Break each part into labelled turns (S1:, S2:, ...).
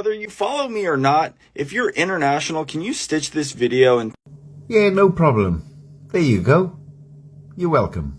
S1: Whether you follow me or not, if you're international, can you stitch this video and...
S2: Yeah, no problem. There you go. You're welcome.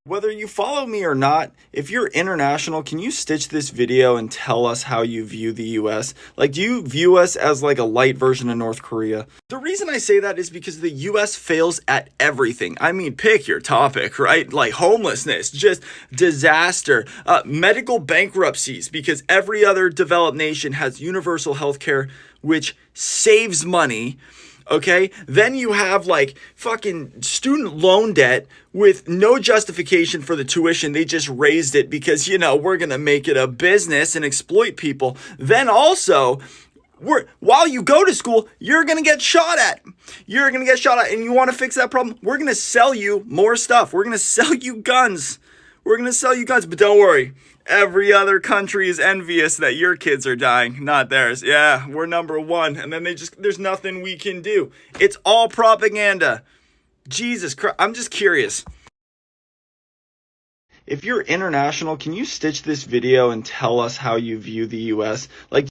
S1: Whether you follow me or not, if you're international, can you stitch this video and tell us how you view the US? Like, do you view us as like a light version of North Korea? The reason I say that is because the US fails at everything. I mean, pick your topic, right? Like homelessness, just disaster, medical bankruptcies, because every other developed nation has universal health care, which saves money. Okay, then you have like fucking student loan debt with no justification for the tuition. They just raised it because, you know, we're going to make it a business and exploit people. Then also, while you go to school, you're going to get shot at. You're going to get shot at, and you want to fix that problem? We're going to sell you more stuff. We're going to sell you guns. We're going to sell you guns, but don't worry. Every other country is envious that your kids are dying, not theirs. Yeah, we're number one. And then there's nothing we can do. It's all propaganda. Jesus Christ. I'm just curious. If you're international, can you stitch this video and tell us how you view the US? Like,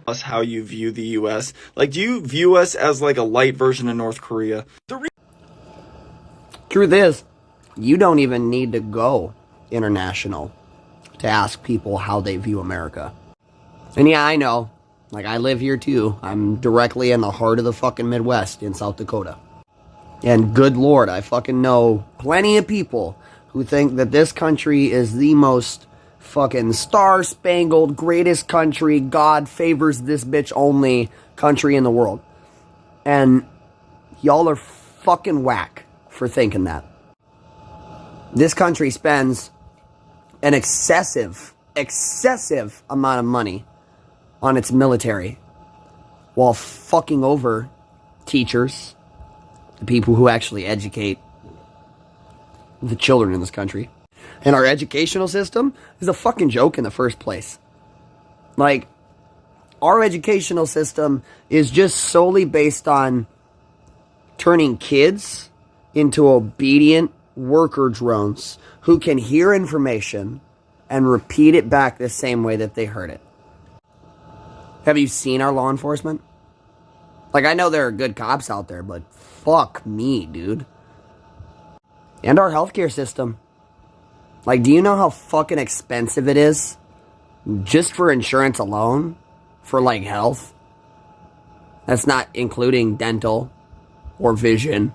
S1: us how you view the US. Like, do you view us as like a light version of North Korea?
S3: Truth is, you don't even need to go international to ask people how they view America. And yeah, I know. Like, I live here too. I'm directly in the heart of the fucking Midwest in South Dakota. And good Lord, I fucking know plenty of people who think that this country is the most fucking star-spangled, greatest country, God favors this bitch only country in the world. And y'all are fucking whack for thinking that. This country spends an excessive amount of money on its military while fucking over teachers, the people who actually educate the children in this country. And our educational system is a fucking joke in the first place. Like, our educational system is just solely based on turning kids into obedient worker drones who can hear information and repeat it back the same way that they heard it. Have you seen our law enforcement? Like, I know there are good cops out there, but fuck me, dude. And our healthcare system. Like, do you know how fucking expensive it is just for insurance alone for, like, health? That's not including dental or vision.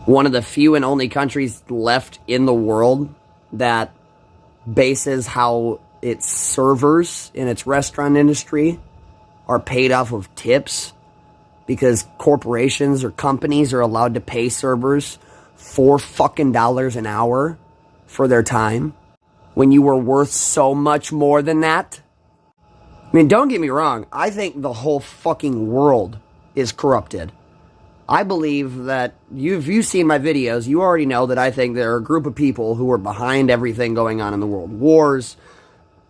S3: One of the few and only countries left in the world that bases how its servers in its restaurant industry are paid off of tips, because corporations or companies are allowed to pay servers $4 fucking an hour for their time when you were worth so much more than that. I mean, don't get me wrong. I think the whole fucking world is corrupted. I believe that you've seen my videos. You already know that I think there are a group of people who are behind everything going on in the world. Wars,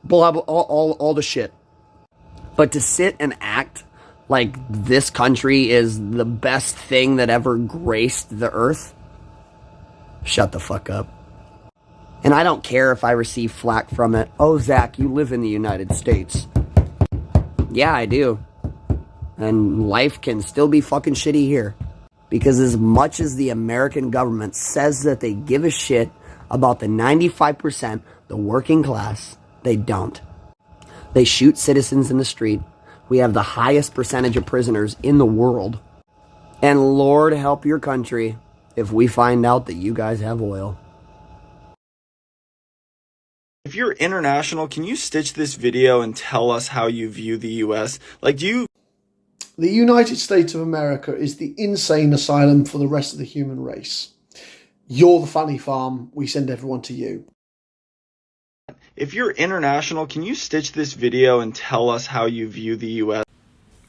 S3: blah, blah, all the shit. But to sit and act like this country is the best thing that ever graced the earth, shut the fuck up. And I don't care if I receive flack from it. Oh, Zach, you live in the United States. Yeah, I do. And life can still be fucking shitty here. Because as much as the American government says that they give a shit about the 95%, the working class, they don't. They shoot citizens in the street. We have the highest percentage of prisoners in the world. And Lord help your country if we find out that you guys have oil.
S1: If you're international, can you stitch this video and tell us how you view the US? Like, do you...
S4: The United States of America is the insane asylum for the rest of the human race. You're the funny farm. We send everyone to you.
S1: If you're international, can you stitch this video and tell us how you view the US?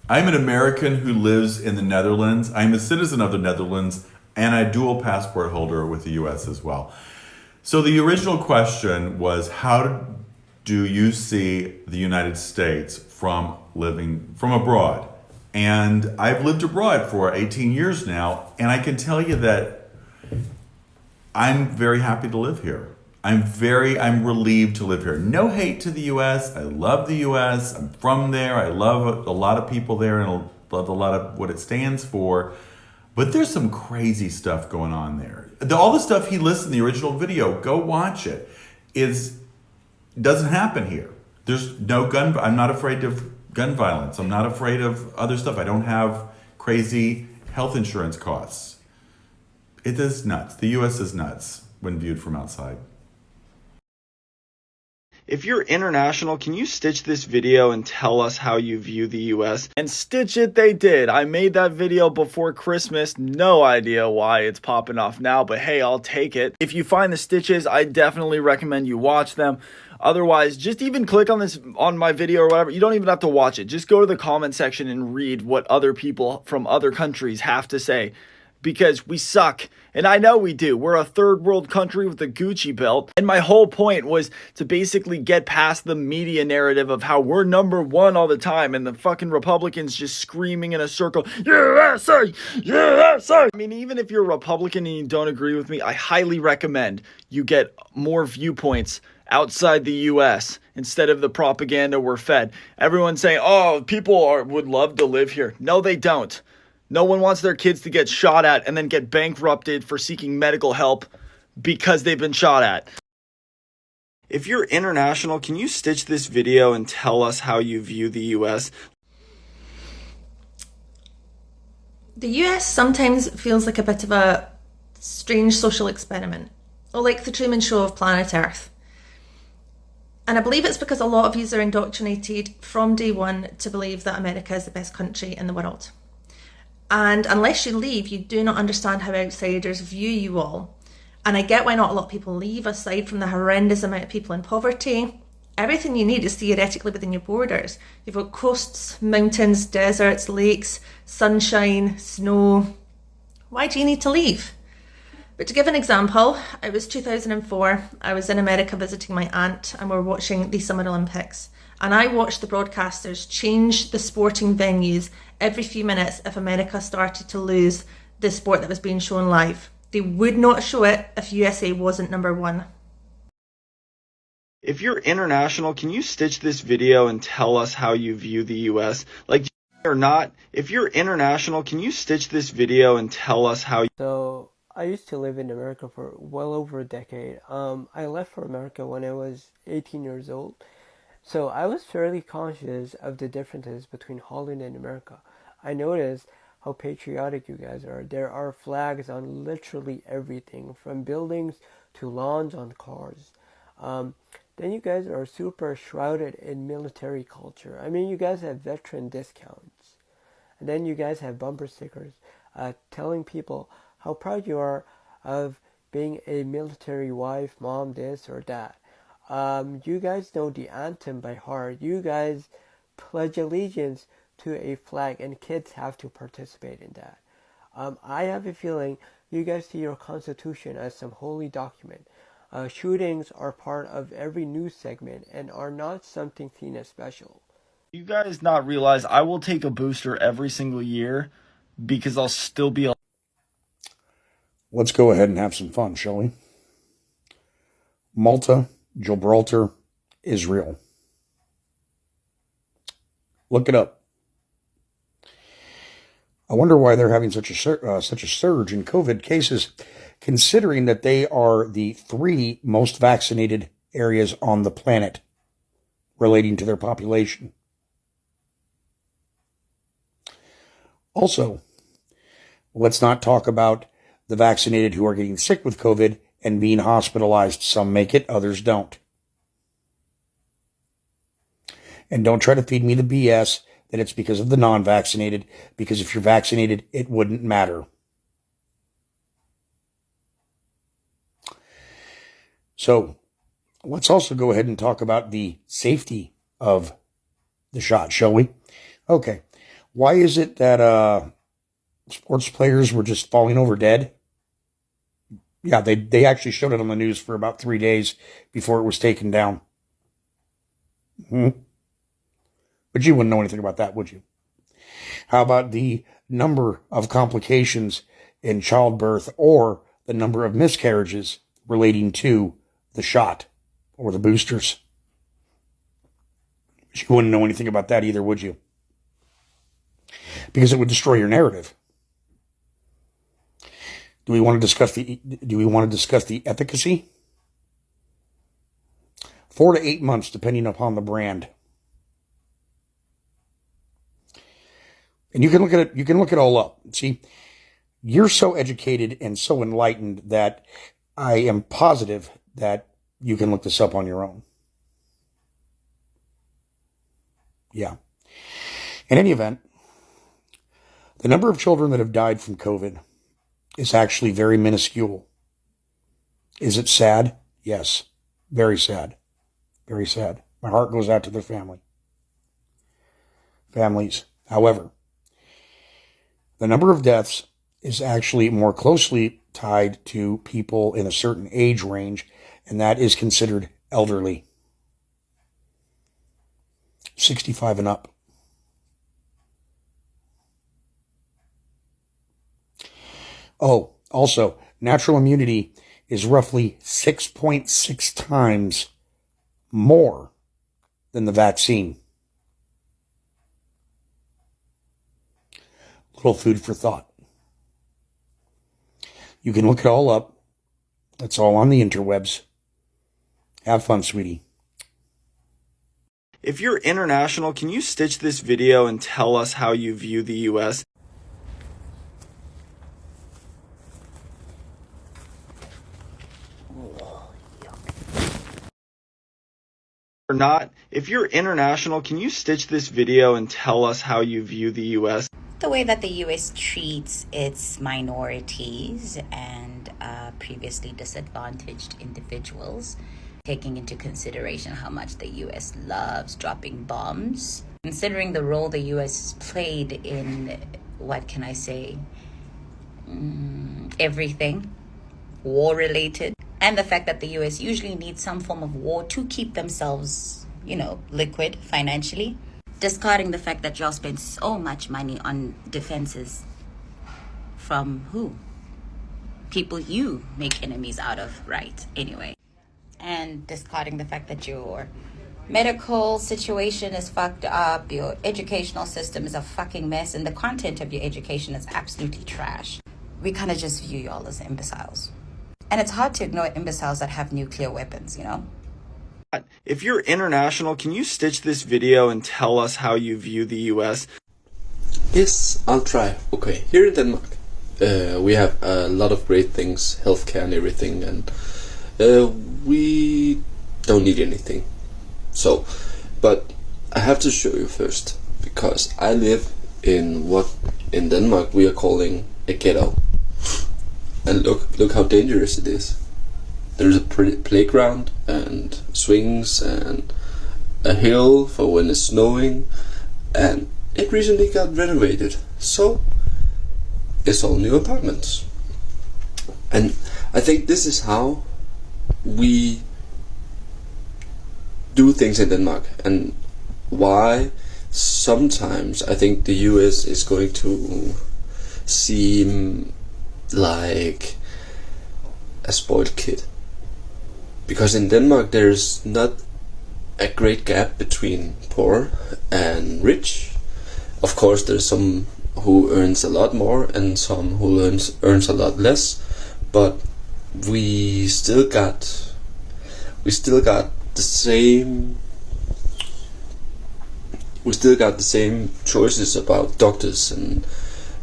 S5: I'm an American who lives in the Netherlands. I'm a citizen of the Netherlands and a dual passport holder with the US as well. So the original question was, how do you see the United States from living from abroad? And I've lived abroad for 18 years now, and I can tell you that I'm very happy to live here. I'm relieved to live here. No hate to the US. I love the US. I'm from there. I love a lot of people there and love a lot of what it stands for. But there's some crazy stuff going on there. All the stuff he lists in the original video, go watch it, doesn't happen here. There's no gun. I'm not afraid of gun violence. I'm not afraid of other stuff. I don't have crazy health insurance costs. It is nuts. The US is nuts when viewed from outside.
S1: If you're international, can you stitch this video and tell us how you view the US? And stitch it they did. I made that video before Christmas. No idea why it's popping off now, but hey, I'll take it. If you find the stitches, I definitely recommend you watch them. Otherwise, just even click on my video or whatever. You don't even have to watch it. Just go to the comment section and read what other people from other countries have to say. Because we suck. And I know we do. We're a third world country with a Gucci belt. And my whole point was to basically get past the media narrative of how we're number one all the time and the fucking Republicans just screaming in a circle, USA, USA. I mean, even if you're a Republican and you don't agree with me, I highly recommend you get more viewpoints outside the US instead of the propaganda we're fed. Everyone's saying, oh, people would love to live here. No, they don't. No one wants their kids to get shot at and then get bankrupted for seeking medical help because they've been shot at. If you're international, can you stitch this video and tell us how you view the US?
S6: The US sometimes feels like a bit of a strange social experiment, or like the Truman Show of planet Earth. And I believe it's because a lot of you are indoctrinated from day one to believe that America is the best country in the world. And unless you leave, you do not understand how outsiders view you all. And I get why not a lot of people leave, aside from the horrendous amount of people in poverty. Everything you need is theoretically within your borders. You've got coasts, mountains, deserts, lakes, sunshine, snow. Why do you need to leave? But to give an example, it was 2004. I was in America visiting my aunt and we were watching the Summer Olympics. And I watched the broadcasters change the sporting venues every few minutes if America started to lose the sport that was being shown live. They would not show it if USA wasn't number one.
S1: If you're international, can you stitch this video and tell us how you view the US? Like, or not, if you're international, can you stitch this video and tell us how you...
S7: So, I used to live in America for well over a decade. I left for America when I was 18 years old. So I was fairly conscious of the differences between Holland and America. I noticed how patriotic you guys are. There are flags on literally everything, from buildings to lawns on cars. Then you guys are super shrouded in military culture. I mean, you guys have veteran discounts. And then you guys have bumper stickers telling people how proud you are of being a military wife, mom, this or that. You guys know the anthem by heart. You guys pledge allegiance to a flag, and kids have to participate in that. I have a feeling you guys see your Constitution as some holy document. Shootings are part of every news segment and are not something seen as special.
S1: You guys not realize I will take a booster every single year because I'll still be...
S8: Let's go ahead and have some fun, shall we? Malta, Gibraltar, Israel. Look it up. I wonder why they're having such a surge in COVID cases, considering that they are the 3 most vaccinated areas on the planet relating to their population. Also, let's not talk about the vaccinated who are getting sick with COVID and being hospitalized. Some make it, others don't. And don't try to feed me the BS that it's because of the non-vaccinated, because if you're vaccinated, it wouldn't matter. So let's also go ahead and talk about the safety of the shot, shall we? Okay. Why is it that sports players were just falling over dead? Yeah, they actually showed it on the news for about 3 days before it was taken down. But you wouldn't know anything about that, would you? How about the number of complications in childbirth or the number of miscarriages relating to the shot or the boosters. You wouldn't know anything about that either, would you? Because it would destroy your narrative. Do we want to discuss the efficacy? 4 to 8 months, depending upon the brand. And you can look at it. You can look it all up. See, you're so educated and so enlightened that I am positive that you can look this up on your own. Yeah. In any event, the number of children that have died from COVID is actually very minuscule. Is it sad? Yes. Very sad. Very sad. My heart goes out to their families. However, the number of deaths is actually more closely tied to people in a certain age range, and that is considered elderly. 65 and up. Oh, also, natural immunity is roughly 6.6 times more than the vaccine. Little food for thought. You can look it all up. It's all on the interwebs. Have fun, sweetie.
S1: If you're international, can you stitch this video and tell us how you view the US? Or not? If you're international, can you stitch this video and tell us how you view the US?
S9: The way that the U.S. treats its minorities and previously disadvantaged individuals, taking into consideration how much the U.S. loves dropping bombs, considering the role the U.S. played in, what can I say, everything war-related, and the fact that the U.S. usually needs some form of war to keep themselves, liquid financially. Discarding the fact that y'all spend so much money on defenses from who? People you make enemies out of, right? Anyway. And discarding the fact that your medical situation is fucked up, your educational system is a fucking mess, and the content of your education is absolutely trash. We kind of just view y'all as imbeciles. And it's hard to ignore imbeciles that have nuclear weapons,
S1: If you're international, can you stitch this video and tell us how you view the US?
S10: Yes, I'll try. Okay, here in Denmark, we have a lot of great things, healthcare and everything, and we don't need anything. But I have to show you first, because I live in what in Denmark we are calling a ghetto. And look how dangerous it is. There's a playground and swings and a hill for when it's snowing, and it recently got renovated, so it's all new apartments. And I think this is how we do things in Denmark, and why sometimes I think the US is going to seem like a spoiled kid. Because in Denmark there's not a great gap between poor and rich. Of course there's some who earns a lot more and some who earns a lot less, but we still got the same choices about doctors and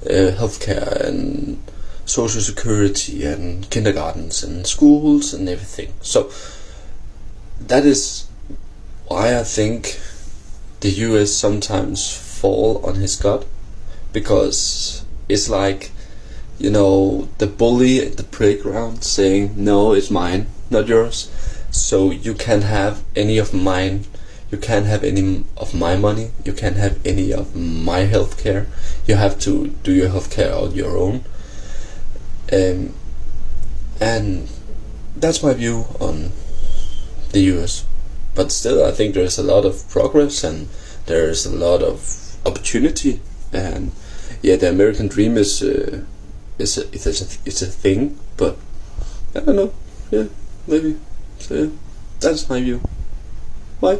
S10: healthcare and social security and kindergartens and schools and everything. So that is why I think the US sometimes fall on his gut, because it's like, the bully at the playground saying, no, it's mine, not yours, so you can't have any of mine, you can't have any of my money, you can't have any of my healthcare, you have to do your healthcare on your own. And that's my view on the US. But still, I think there's a lot of progress and there's a lot of opportunity. And yeah, the American dream is a thing. But I don't know. Yeah, maybe So yeah, that's my view. Bye.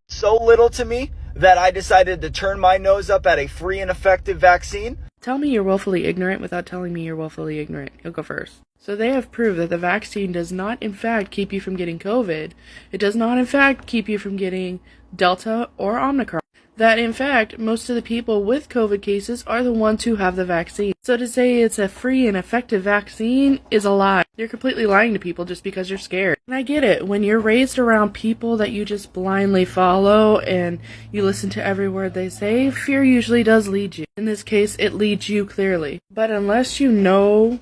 S1: So little to me that I decided to turn my nose up at a free and effective vaccine?
S11: Tell me you're willfully ignorant without telling me you're willfully ignorant. You'll go first. So they have proved that the vaccine does not in fact keep you from getting COVID. It does not in fact keep you from getting Delta or Omicron. That in fact, most of the people with COVID cases are the ones who have the vaccine. So to say it's a free and effective vaccine is a lie. You're completely lying to people just because you're scared. And I get it. When you're raised around people that you just blindly follow and you listen to every word they say, fear usually does lead you. In this case, it leads you clearly. But unless you know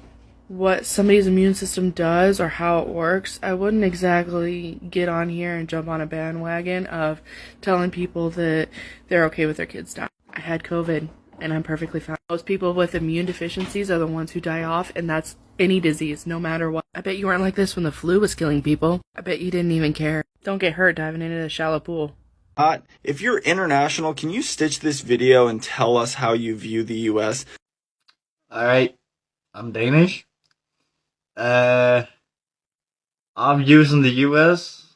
S11: what somebody's immune system does or how it works, I wouldn't exactly get on here and jump on a bandwagon of telling people that they're okay with their kids dying. I had COVID and I'm perfectly fine. Most people with immune deficiencies are the ones who die off, and that's any disease, no matter what. I bet you weren't like this when the flu was killing people. I bet you didn't even care. Don't get hurt diving into a shallow pool.
S1: If you're international, can you stitch this video and tell us how you view the US?
S12: Alright, I'm Danish. I'm using the US.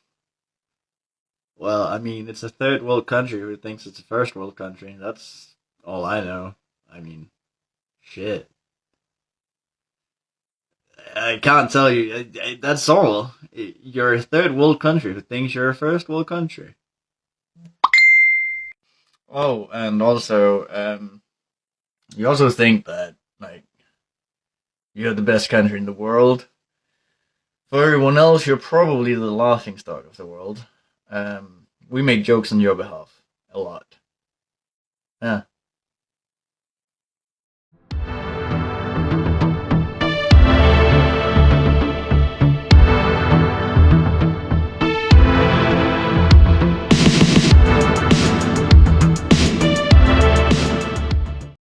S12: Well, I mean, it's a third world country who thinks it's a first world country. That's all I know. I mean, shit. I can't tell you. That's all. You're a third world country who thinks you're a first world country. Oh, and also, you also think that, like, you're the best country in the world. For everyone else, you're probably the laughingstock of the world. We make jokes on your behalf. A lot. Yeah.